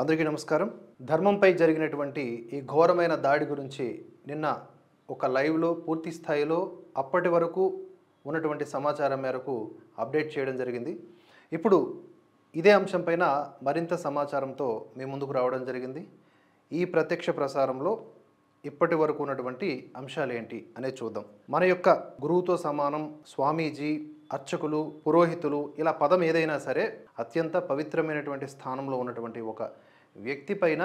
అందరికీ నమస్కారం. ధర్మంపై జరిగినటువంటి ఈ ఘోరమైన దాడి గురించి నిన్న ఒక లైవ్లో పూర్తి స్థాయిలో అప్పటి వరకు ఉన్నటువంటి సమాచారం మేరకు అప్డేట్ చేయడం జరిగింది. ఇప్పుడు ఇదే అంశంపైన మరింత సమాచారంతో మీ ముందుకు రావడం జరిగింది. ఈ ప్రత్యక్ష ప్రసారంలో ఇప్పటి వరకు ఉన్నటువంటి అంశాలు ఏంటి అనేది చూద్దాం. మన యొక్క గురువుతో సమానం స్వామీజీ, అర్చకులు, పురోహితులు, ఇలా పదం ఏదైనా సరే అత్యంత పవిత్రమైనటువంటి స్థానంలో ఉన్నటువంటి ఒక వ్యక్తి పైన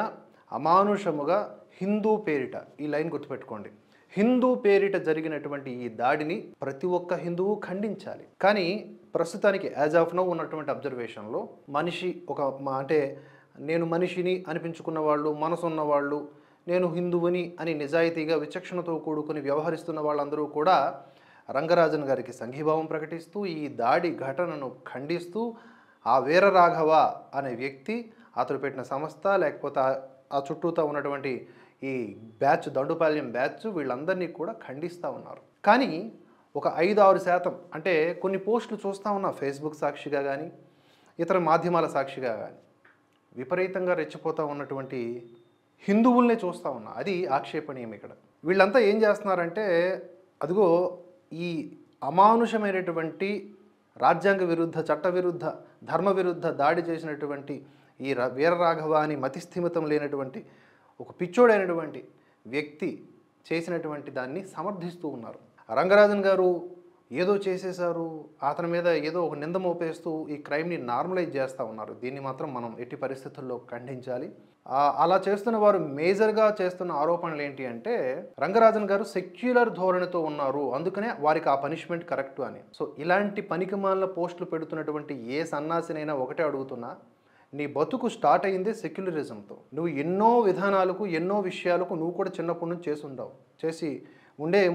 అమానుషముగా హిందూ పేరిట, ఈ లైన్ గుర్తుపెట్టుకోండి, హిందూ పేరిట జరిగినటువంటి ఈ దాడిని ప్రతి ఒక్క హిందువు ఖండించాలి. కానీ ప్రస్తుతానికి యాజ్ ఆఫ్ నౌ ఉన్నటువంటి అబ్జర్వేషన్లో మనిషి అంటే నేను మనిషిని అనిపించుకున్న వాళ్ళు, మనసున్న వాళ్ళు, నేను హిందువుని అని నిజాయితీగా విచక్షణతో కూడుకుని వ్యవహరిస్తున్న వాళ్ళందరూ కూడా రంగరాజన్ గారికి సంఘీభావం ప్రకటిస్తూ ఈ దాడి ఘటనను ఖండిస్తూ ఆ వీరరాఘవ అనే వ్యక్తి, అతడు పెట్టిన సంస్థ, లేకపోతే ఆ చుట్టూతా ఉన్నటువంటి ఈ బ్యాచ్, దండుపాల్యం బ్యాచ్, వీళ్ళందరినీ కూడా ఖండిస్తూ ఉన్నారు. కానీ ఒక 5-6% అంటే కొన్ని పోస్టులు చూస్తూ ఉన్నా ఫేస్బుక్ సాక్షిగా కానీ ఇతర మాధ్యమాల సాక్షిగా కానీ విపరీతంగా రెచ్చిపోతూ ఉన్నటువంటి హిందువుల్నే చూస్తూ ఉన్నా. అది ఆక్షేపణీయం. ఇక్కడ వీళ్ళంతా ఏం చేస్తున్నారంటే, అదిగో ఈ అమానుషమైనటువంటి రాజ్యాంగ విరుద్ధ, చట్ట విరుద్ధ, ధర్మ విరుద్ధ దాడి చేసినటువంటి ఈ వీరరాఘవ అని మతిస్థిమితం లేనటువంటి ఒక పిచ్చోడైనటువంటి వ్యక్తి చేసినటువంటి దాన్ని సమర్థిస్తూ ఉన్నారు. రంగరాజన్ గారు ఏదో చేసేశారు, అతని మీద ఏదో ఒక నింద మోపేస్తూ ఈ క్రైమ్ని నార్మలైజ్ చేస్తూ ఉన్నారు. దీన్ని మాత్రం మనం ఎట్టి పరిస్థితుల్లో ఖండించాలి. అలా చేస్తున్న వారు మేజర్గా చేస్తున్న ఆరోపణలు ఏంటి అంటే, రంగరాజన్ గారు సెక్యులర్ ధోరణితో ఉన్నారు, అందుకనే వారికి ఆ పనిష్మెంట్ కరెక్ట్ అని. సో ఇలాంటి పనికిమాలిన పోస్టులు పెడుతున్నటువంటి ఏ సన్నాసినైనా ఒకటే అడుగుతున్నా, నీ బతుకు స్టార్ట్ అయ్యిందే సెక్యులరిజంతో. నువ్వు ఎన్నో విధానాలకు, ఎన్నో విషయాలకు నువ్వు కూడా చిన్నప్పటి నుంచి చేసి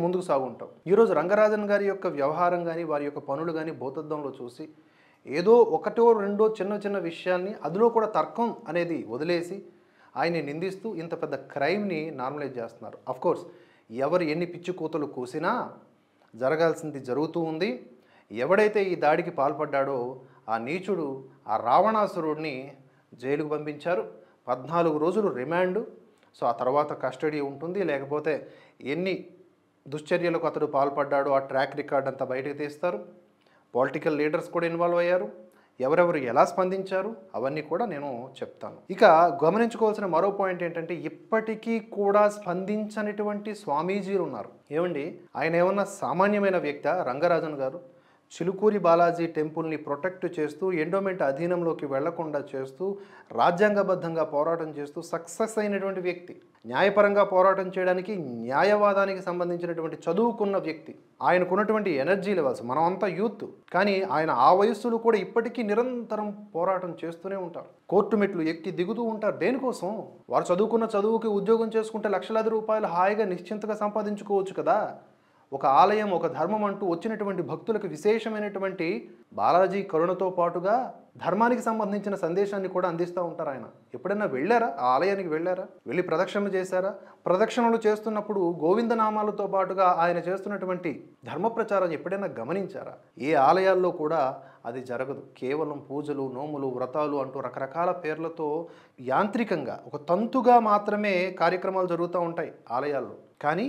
ముందుకు సాగుంటావు. ఈరోజు రంగరాజన్ గారి యొక్క వ్యవహారం కానీ, వారి యొక్క పనులు కానీ భౌతద్దంలో చూసి ఏదో ఒకటో రెండో చిన్న చిన్న విషయాన్ని, అందులో కూడా తర్కం అనేది వదిలేసి ఆయన్ని నిందిస్తూ ఇంత పెద్ద క్రైమ్ని నార్మలైజ్ చేస్తున్నారు. అఫ్కోర్స్ ఎవరు ఎన్ని పిచ్చి కూతలు కూసినా జరగాల్సింది జరుగుతూ ఉంది. ఎవడైతే ఈ దాడికి పాల్పడ్డాడో ఆ నీచుడు, ఆ రావణాసురుడిని జైలుకు పంపించారు. 14 రోజులు రిమాండ్. సో ఆ తర్వాత కస్టడీ ఉంటుంది, లేకపోతే ఎన్ని దుశ్చర్యలకు అతడు పాల్పడ్డాడో ఆ ట్రాక్ రికార్డ్ అంతా బయటకు తీస్తారు. పొలిటికల్ లీడర్స్ కూడా ఇన్వాల్వ్ అయ్యారు. ఎవరెవరు ఎలా స్పందించారు అవన్నీ కూడా నేను చెప్తాను. ఇక గమనించుకోవాల్సిన మరో పాయింట్ ఏంటంటే, ఇప్పటికీ కూడా స్పందించనిటువంటి స్వామీజీలు ఉన్నారు. ఏమండి, ఆయన ఏమన్నా సామాన్యమైన వ్యక్తి? రంగరాజన్ గారు చిలుకూరి బాలాజీ టెంపుల్ని ప్రొటెక్ట్ చేస్తూ, ఎండోమెంట్ అధీనంలోకి వెళ్లకుండా చేస్తూ, రాజ్యాంగబద్ధంగా పోరాటం చేస్తూ సక్సెస్ అయినటువంటి వ్యక్తి. న్యాయపరంగా పోరాటం చేయడానికి, న్యాయవాదానికి సంబంధించినటువంటి చదువుకున్న వ్యక్తి. ఆయనకున్నటువంటి ఎనర్జీ లెవెల్స్, మనం అంతా యూత్, కానీ ఆయన ఆ వయస్సులో కూడా ఇప్పటికీ నిరంతరం పోరాటం చేస్తూనే ఉంటారు. కోర్టు మెట్లు ఎక్కి దిగుతూ ఉంటారు. దేనికోసం? వారు చదువుకున్న చదువుకి ఉద్యోగం చేసుకుంటే లక్షలాది రూపాయలు హాయిగా నిశ్చింతగా సంపాదించుకోవచ్చు కదా. ఒక ఆలయం, ఒక ధర్మం అంటూ వచ్చినటువంటి భక్తులకు విశేషమైనటువంటి బాలాజీ కరుణతో పాటుగా ధర్మానికి సంబంధించిన సందేశాన్ని కూడా అందిస్తూ ఉంటారు. ఆయన ఎప్పుడైనా వెళ్ళారా? ఆ ఆలయానికి వెళ్ళారా? వెళ్ళి ప్రదక్షిణలు చేశారా? ప్రదక్షిణలు చేస్తున్నప్పుడు గోవిందనామాలతో పాటుగా ఆయన చేస్తున్నటువంటి ధర్మ ప్రచారం ఎప్పుడైనా గమనించారా? ఏ ఆలయాల్లో కూడా అది జరగదు. కేవలం పూజలు, నోములు, వ్రతాలు అంటూ రకరకాల పేర్లతో యాంత్రికంగా, ఒక తంతుగా మాత్రమే కార్యక్రమాలు జరుగుతూ ఉంటాయి ఆలయాల్లో. కానీ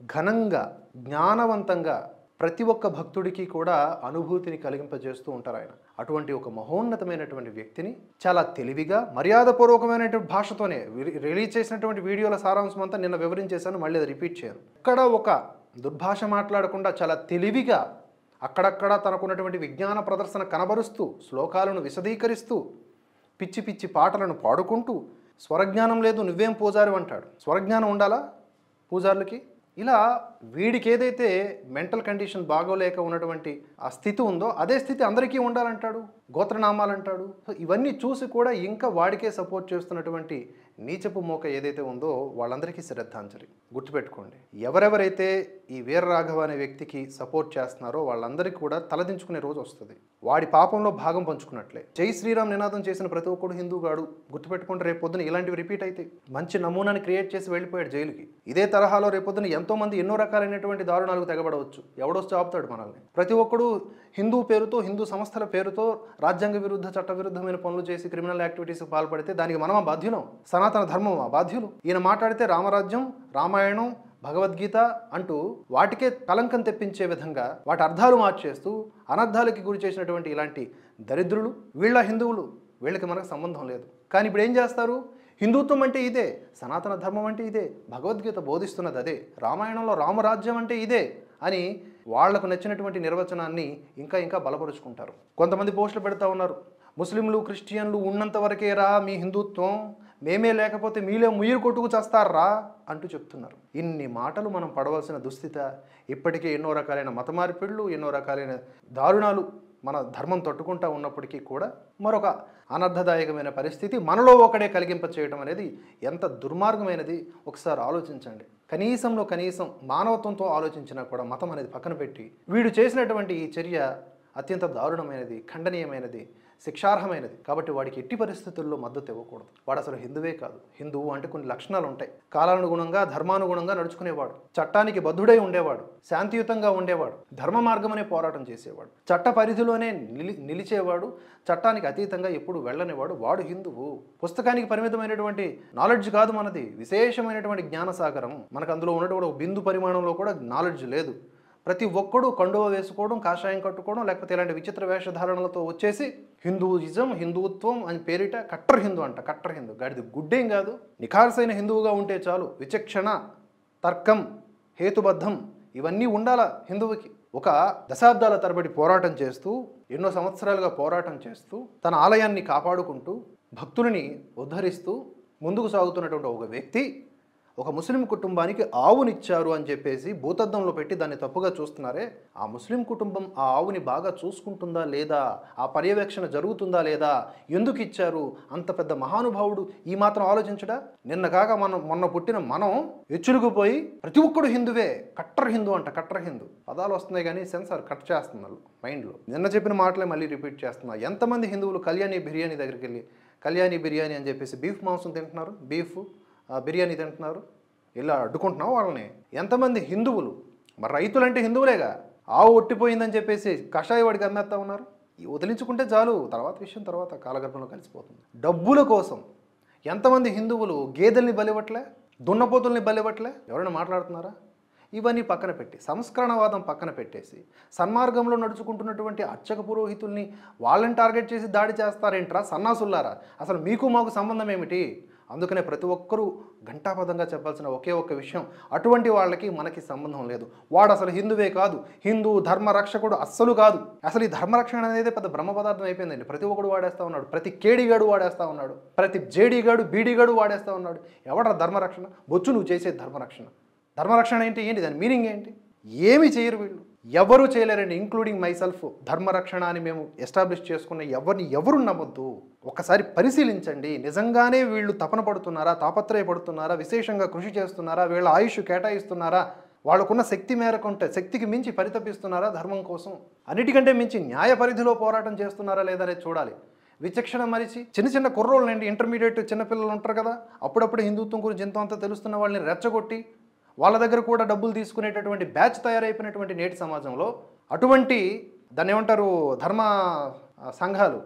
ఘనంగా, జ్ఞానవంతంగా ప్రతి ఒక్క భక్తుడికి కూడా అనుభూతిని కలిగింపజేస్తూ ఉంటారు ఆయన. అటువంటి ఒక మహోన్నతమైనటువంటి వ్యక్తిని చాలా తెలివిగా, మర్యాదపూర్వకమైనటువంటి భాషతోనే రిలీజ్ చేసినటువంటి వీడియోల సారాంశం అంతా నిన్న వివరించేశాను, మళ్ళీ అది రిపీట్ చేయను. ఇక్కడ ఒక దుర్భాష మాట్లాడకుండా చాలా తెలివిగా అక్కడక్కడ తనకున్నటువంటి విజ్ఞాన ప్రదర్శన కనబరుస్తూ, శ్లోకాలను విశదీకరిస్తూ, పిచ్చి పిచ్చి పాటలను పాడుకుంటూ, స్వరజ్ఞానం లేదు నువ్వేం పూజారి అంటాడు. స్వరజ్ఞానం ఉండాలా పూజారులకి? ఇలా వీడికి ఏదైతే మెంటల్ కండిషన్ బాగోలేక ఉన్నటువంటి ఆ స్థితి ఉందో అదే స్థితి అందరికీ ఉండాలంటాడు, గోత్రనామాలంటాడు. సో ఇవన్నీ చూసి కూడా ఇంకా వాడికే సపోర్ట్ చేస్తున్నటువంటి నీచపు మోక ఏదైతే ఉందో వాళ్ళందరికీ శ్రద్ధాంజలి. గుర్తుపెట్టుకోండి. ఎవరెవరైతే ఈ వీర రాఘవ అనే వ్యక్తికి సపోర్ట్ చేస్తున్నారో వాళ్ళందరికీ కూడా తలదించుకునే రోజు వస్తుంది. వాడి పాపంలో భాగం పంచుకున్నట్లే. జై శ్రీరామ్ నినాదం చేసిన ప్రతి ఒక్కడు హిందూగాడు. గుర్తుపెట్టుకుంటే రేపు పొద్దున ఇలాంటివి రిపీట్ అయితే మంచి నమూనాని క్రియేట్ చేసి వెళ్ళిపోయాడు జైలుకి. ఇదే తరహాలో రేపు పొద్దున ఎంతోమంది ఎన్నో రకాలైనటువంటి దారుణాలకు తెగబడవచ్చు. ఎవడొస్తే ఆపుతాడు మనల్ని? ప్రతి ఒక్కడు హిందూ పేరుతో, హిందూ సంస్థల పేరుతో రాజ్యాంగ విరుద్ధ, చట్ట విరుద్ధమైన పనులు చేసి క్రిమినల్ యాక్టివిటీస్ పాల్పడితే దానికి మనమా బాధ్యులం? సనాతన ధర్మమా బాధ్యులు? ఈయన మాట్లాడితే రామరాజ్యం, రామాయణం, భగవద్గీత అంటూ వాటికే కలంకం తెప్పించే విధంగా వాటి అర్థాలు మార్చేస్తూ అనర్థాలకి గురి చేసినటువంటి ఇలాంటి దరిద్రులు వీళ్ళ హిందువులు, వీళ్ళకి మనకు సంబంధం లేదు. కానీ ఇప్పుడు ఏం చేస్తారు? హిందుత్వం అంటే ఇదే, సనాతన ధర్మం అంటే ఇదే, భగవద్గీత బోధిస్తున్నది అదే, రామాయణంలో రామరాజ్యం అంటే ఇదే అని వాళ్లకు నచ్చినటువంటి నిర్వచనాన్ని ఇంకా ఇంకా బలపరుచుకుంటారు. కొంతమంది పోస్టులు పెడతా ఉన్నారు, ముస్లింలు క్రిస్టియన్లు ఉన్నంత వరకే రా మీ హిందుత్వం, మేమే లేకపోతే మీలే ముయ్యిరు కొట్టుకు చేస్తారా అంటూ చెప్తున్నారు. ఇన్ని మాటలు మనం పడవలసిన దుస్థిత. ఇప్పటికే ఎన్నో రకాలైన మత మార్పిడులు, ఎన్నో రకాలైన దారుణాలు మన ధర్మం తట్టుకుంటా ఉన్నప్పటికీ కూడా మరొక అనర్థదాయకమైన పరిస్థితి మనలో ఒకడే కలిగింప చేయడం అనేది ఎంత దుర్మార్గమైనది ఒకసారి ఆలోచించండి. కనీసంలో కనీసం మానవత్వంతో ఆలోచించినా కూడా మతం అనేది పక్కన పెట్టి వీడు చేసినటువంటి ఈ చర్య అత్యంత దారుణమైనది, ఖండనీయమైనది, శిక్షార్హమైనది. కాబట్టి వాడికి ఎట్టి పరిస్థితుల్లో మద్దతు ఇవ్వకూడదు. వాడు అసలు హిందువే కాదు. హిందువు అంటే కొన్ని లక్షణాలు ఉంటాయి. కాలానుగుణంగా, ధర్మానుగుణంగా నడుచుకునేవాడు, చట్టానికి బద్ధుడై ఉండేవాడు, శాంతియుతంగా ఉండేవాడు, ధర్మ మార్గమనే పోరాటం చేసేవాడు, చట్ట పరిధిలోనే నిలిచేవాడు, చట్టానికి అతీతంగా ఎప్పుడు వెళ్ళనివాడు. వాడు హిందువు. పుస్తకానికి పరిమితమైనటువంటి నాలెడ్జ్ కాదు మనది, విశేషమైనటువంటి జ్ఞానసాగరం. మనకు అందులో ఉన్నటువంటి ఒక బిందు పరిమాణంలో కూడా నాలెడ్జ్ లేదు. ప్రతి ఒక్కడు కండువ వేసుకోవడం, కాషాయం కట్టుకోవడం, లేకపోతే ఇలాంటి విచిత్ర వేషధారణలతో వచ్చేసి హిందూయిజం, హిందుత్వం అని పేరిట కట్టర్ హిందూ అంట. కట్టర్ హిందూ గాడిది గుడ్డేం కాదు. నిఖార్సైన హిందువుగా ఉంటే చాలు. విచక్షణ, తర్కం, హేతుబద్ధం ఇవన్నీ ఉండాల హిందువుకి. ఒక దశాబ్దాల తరబడి పోరాటం చేస్తూ, ఎన్నో సంవత్సరాలుగా పోరాటం చేస్తూ, తన ఆలయాన్ని కాపాడుకుంటూ, భక్తులని ఉద్ధరిస్తూ ముందుకు సాగుతున్నటువంటి ఒక వ్యక్తి ఒక ముస్లిం కుటుంబానికి ఆవునిచ్చారు అని చెప్పేసి భూతద్దంలో పెట్టి దాన్ని తప్పుగా చూస్తున్నారే, ఆ ముస్లిం కుటుంబం ఆ ఆవుని బాగా చూసుకుంటుందా లేదా, ఆ పర్యవేక్షణ జరుగుతుందా లేదా, ఎందుకు ఇచ్చారు, అంత పెద్ద మహానుభావుడు ఈ మాత్రం ఆలోచించడా? నిన్న కాక మొన్న పుట్టిన మనం ఎచ్చులుకుపోయి ప్రతి ఒక్కడు హిందువే, కట్టర్ హిందూ అంట. కట్టర్ హిందూ పదాలు వస్తున్నాయి కానీ సెన్సార్ కట్ చేస్తున్నారు మైండ్లో. నిన్న చెప్పిన మాటలే మళ్ళీ రిపీట్ చేస్తున్నారు. ఎంతమంది హిందువులు కళ్యాణి బిర్యానీ దగ్గరికి వెళ్ళి కళ్యాణి బిర్యానీ అని చెప్పేసి బీఫ్ మాంసం తింటున్నారు, బీఫ్ బిర్యానీ తింటున్నారు, ఇలా అడ్డుకుంటున్నావు వాళ్ళని. ఎంతమంది హిందువులు, మరి రైతులంటే హిందువులేగా, ఆవు ఒట్టిపోయిందని చెప్పేసి కషాయ వాడికి అమ్మేస్తా ఉన్నారు. వదిలించుకుంటే చాలు, తర్వాత విషయం తర్వాత కాలగర్భంలో కలిసిపోతుంది. డబ్బుల కోసం ఎంతమంది హిందువులు గేదెల్ని బలివ్వట్లే, దున్నపోతుల్ని బలివ్వట్లే. ఎవరైనా మాట్లాడుతున్నారా? ఇవన్నీ పక్కన పెట్టి, సంస్కరణవాదం పక్కన పెట్టేసి, సన్మార్గంలో నడుచుకుంటున్నటువంటి అర్చక పురోహితుల్ని వాళ్ళని టార్గెట్ చేసి దాడి చేస్తారేంట్రా సన్నాసుల్లారా? అసలు మీకు మాకు సంబంధం ఏమిటి? అందుకనే ప్రతి ఒక్కరూ ఘంటాపదంగా చెప్పాల్సిన ఒకే ఒక్క విషయం, అటువంటి వాళ్ళకి మనకి సంబంధం లేదు. వాడు అసలు హిందువే కాదు, హిందూ ధర్మ రక్షకుడు అస్సలు కాదు. అసలు ఈ ధర్మరక్షణ అనేది పెద్ద బ్రహ్మ పదార్థం అయిపోయిందండి. ప్రతి ఒక్కడు వాడేస్తూ ఉన్నాడు, ప్రతి కేడిగాడు వాడేస్తూ ఉన్నాడు, ప్రతి జేడీగాడు బీడీగాడు వాడేస్తూ ఉన్నాడు. ఎవడ ధర్మరక్షణ? బొచ్చు నువ్వు చేసేది ధర్మరక్షణ. ధర్మరక్షణ ఏంటి? దాని మీనింగ్ ఏంటి? ఏమి చేయరు వీళ్ళు, ఎవరు చేయలేరండి, ఇంక్లూడింగ్ మైసెల్ఫ్. ధర్మరక్షణ అని మేము ఎస్టాబ్లిష్ చేసుకున్న ఎవరు నమ్మొద్దు. ఒకసారి పరిశీలించండి, నిజంగానే వీళ్ళు తపన పడుతున్నారా, తాపత్రయపడుతున్నారా, విశేషంగా కృషి చేస్తున్నారా, వీళ్ళ ఆయుష్ కేటాయిస్తున్నారా, వాళ్ళకున్న శక్తి మేరకు ఉంటే శక్తికి మించి పరితపిస్తున్నారా ధర్మం కోసం, అన్నిటికంటే మించి న్యాయ పరిధిలో పోరాటం చేస్తున్నారా లేదా అనేది చూడాలి. విచక్షణ మరిచి చిన్న చిన్న కుర్రోళ్ళండి, ఇంటర్మీడియట్ చిన్నపిల్లలు ఉంటారు కదా, అప్పుడప్పుడు హిందుత్వం గురించి ఎంతో అంత తెలుస్తున్న వాళ్ళని రెచ్చగొట్టి వాళ్ళ దగ్గర కూడా డబ్బులు తీసుకునేటటువంటి బ్యాచ్ తయారైపోయినటువంటి నేటి సమాజంలో అటువంటి దాన్ని ఏమంటారు ధర్మ సంఘాలు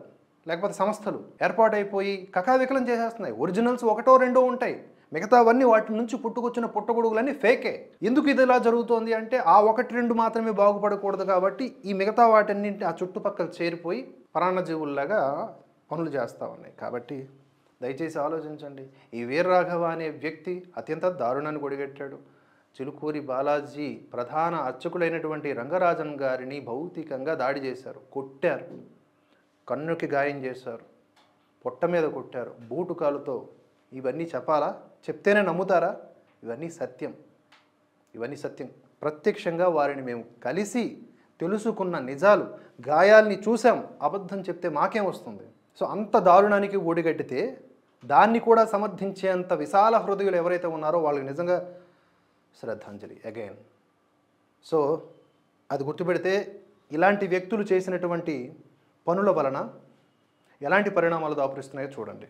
లేకపోతే సంస్థలు ఏర్పాటైపోయి కకావికలం చేసేస్తున్నాయి. ఒరిజినల్స్ ఒకటో రెండో ఉంటాయి, మిగతావన్నీ వాటి నుంచి పుట్టుకొచ్చిన పుట్టగొడుగులన్నీ ఫేకే. ఎందుకు ఇది ఇలా జరుగుతోంది అంటే ఆ ఒకటి రెండు మాత్రమే బాగుపడకూడదు కాబట్టి ఈ మిగతా వాటన్నింటినీ ఆ చుట్టుపక్కల చేరిపోయి ప్రాణజీవుల్లాగా పనులు చేస్తూ ఉన్నాయి. కాబట్టి దయచేసి ఆలోచించండి. ఈ వీరరాఘవ అనే వ్యక్తి అత్యంత దారుణాన్ని ఒడిగట్టాడు. చిలుకూరి బాలాజీ ప్రధాన అర్చకులైనటువంటి రంగరాజన్ గారిని భౌతికంగా దాడి చేశారు, కొట్టారు, కన్నుకి గాయం చేశారు, పొట్ట మీద కొట్టారు బూటు కాలుతో. ఇవన్నీ చెప్పాలా? చెప్తేనే నమ్ముతారా? ఇవన్నీ సత్యం, ఇవన్నీ సత్యం. ప్రత్యక్షంగా వారిని మేము కలిసి తెలుసుకున్న నిజాలు, గాయాల్ని చూసాం. అబద్ధం చెప్తే మాకేం వస్తుంది? సో అంత దారుణానికి ఒడిగట్టితే దాన్ని కూడా సమర్థించేంత విశాల హృదయులు ఎవరైతే ఉన్నారో వాళ్ళకి నిజంగా శ్రద్ధాంజలి అగైన్. సో అది గుర్తుపెడితే ఇలాంటి వ్యక్తులు చేసినటువంటి పనుల వలన ఎలాంటి పరిణామాలు దాపురిస్తున్నాయో చూడండి.